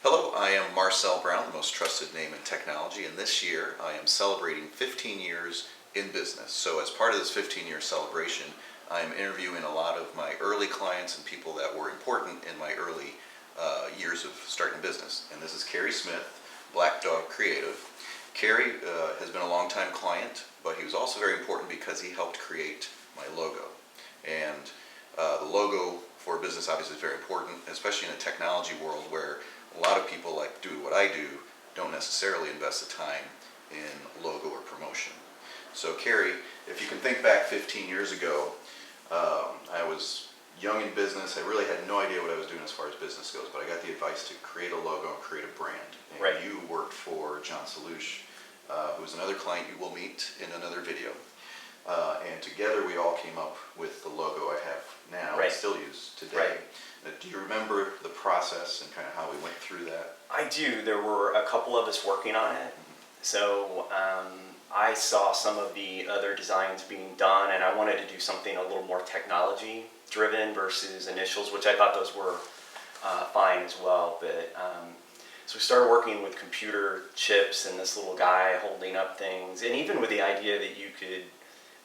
Hello, I am Marcel Brown, the most trusted name in technology, and this year I am celebrating 15 years in business. So as part of this 15-year celebration, I am interviewing a lot of my early clients and people that were important in my early years of starting a business. And this is Kerry Smith, Black Dog Creative. Kerry has been a longtime client, but he was also very important because he helped create my logo. And the logo for a business obviously is very important, especially in a technology world where a lot of people, like do what I do, don't necessarily invest the time in logo or promotion. So Kerry, if you can think back 15 years ago, I was young in business. I really had no idea what I was doing as far as business goes, but I got the advice to create a logo and create a brand. And Right. you worked for John Salush, who's another client you will meet in another video. And together we all came up with the logo I have now and Right. still use today. Right. Do you remember the process and kind of how we went through that? I do. There were a couple of us working on it. So I saw some of the other designs being done, and I wanted to do something a little more technology driven versus initials, which I thought those were fine as well. But so we started working with computer chips and this little guy holding up things, and even with the idea that you could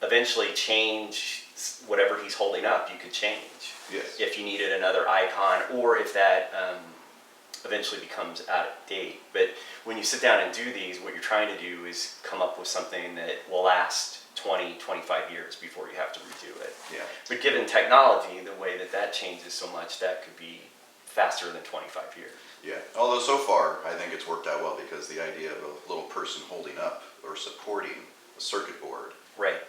eventually change whatever he's holding up, you could change. Yes. If you needed another icon, or if that eventually becomes out of date. But when you sit down and do these, what you're trying to do is come up with something that will last 20, 25 years before you have to redo it. Yeah. But given technology, the way that changes so much, that could be faster than 25 years. Yeah. Although so far, I think it's worked out well because the idea of a little person holding up or supporting a circuit board Right.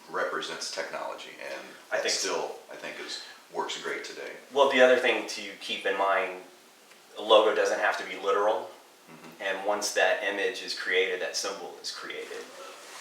represents technology, and I that think still, I think, works great today. Well, the other thing to keep in mind, a logo doesn't have to be literal. And once that image is created, that symbol is created.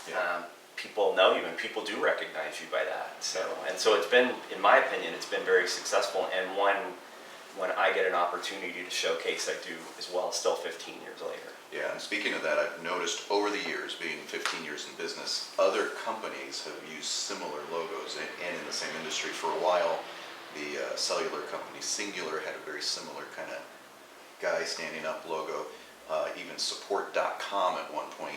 Yeah. People know you, and people do recognize you by that. So it's been, in my opinion, it's been very successful, and when I get an opportunity to showcase, I do as well, still 15 years later. Yeah, and speaking of that, I've noticed over the years, being 15 years in business, other companies have used similar logos and in the same industry. For a while, the cellular company Singular had a very similar kind of guy standing up logo. Even support.com at one point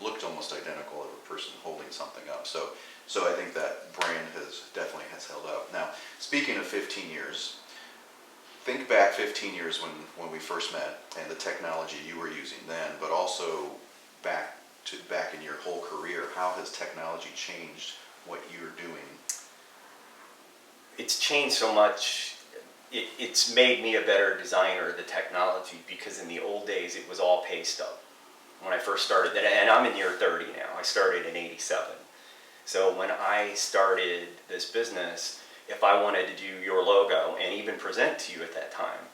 looked almost identical of a person holding something up. So I think that brand definitely has held up. Now, speaking of 15 years, think back 15 years when we first met and the technology you were using then, but also back in your whole career. How has technology changed what you're doing? It's changed so much. It's made me a better designer, the technology, because in the old days it was all pay stub. When I first started, and I'm in year 30 now, I started in '87. So when I started this business, if I wanted to do your logo and even present to you at that time,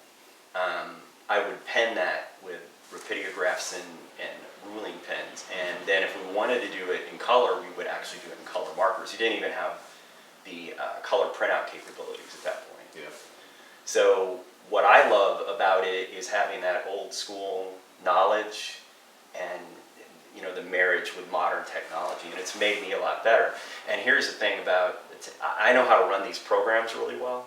I would pen that with rapidographs and ruling pens. And then if we wanted to do it in color, we would actually do it in color markers. You didn't even have the color printout capabilities at that point. Yeah. So what I love about it is having that old school knowledge and the marriage with modern technology, and it's made me a lot better. And here's the thing about it, I know how to run these programs really well,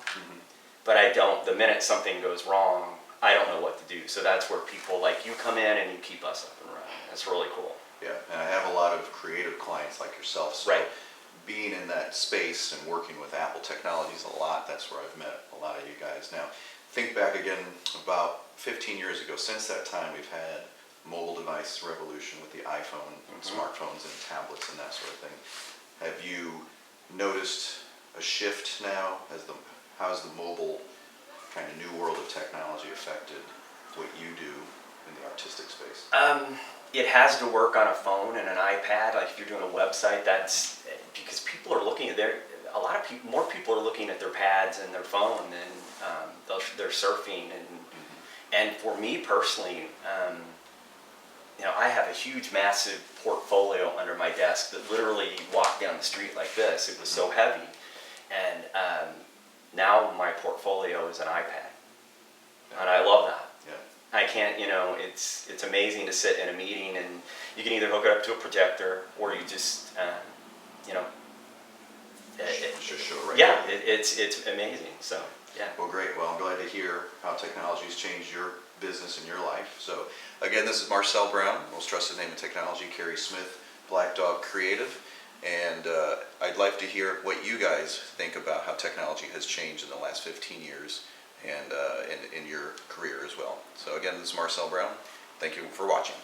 but I don't, the minute something goes wrong, I don't know what to do. So that's where people like you come in and you keep us up and running. That's really cool. Yeah, and I have a lot of creative clients like yourself, so Right. being in that space and working with Apple Technologies a lot, that's where I've met a lot of you guys. Now, think back again about 15 years ago. Since that time, we've had mobile device revolution with the iPhone, smartphones and tablets and that sort of thing. Have you noticed a shift now? How has the mobile kind of new world of technology affected what you do in the artistic space? It has to work on a phone and an iPad. Like if you're doing a website, that's because people are looking at more people are looking at their pads and their phone than they're surfing. And for me personally, I have a huge, massive portfolio under my desk that literally walked down the street like this. It was so heavy. And now my portfolio is an iPad. And I love that. Yeah. I can't, it's amazing to sit in a meeting and you can either hook it up to a projector or you just, Just show right yeah, now. it's amazing. So Yeah. Well, great. Well, I'm glad to hear how technology has changed your business and your life. So, again, this is Marcel Brown, most trusted name in technology, Kerry Smith, Black Dog Creative. And I'd like to hear what you guys think about how technology has changed in the last 15 years and in your career as well. So, again, this is Marcel Brown. Thank you for watching.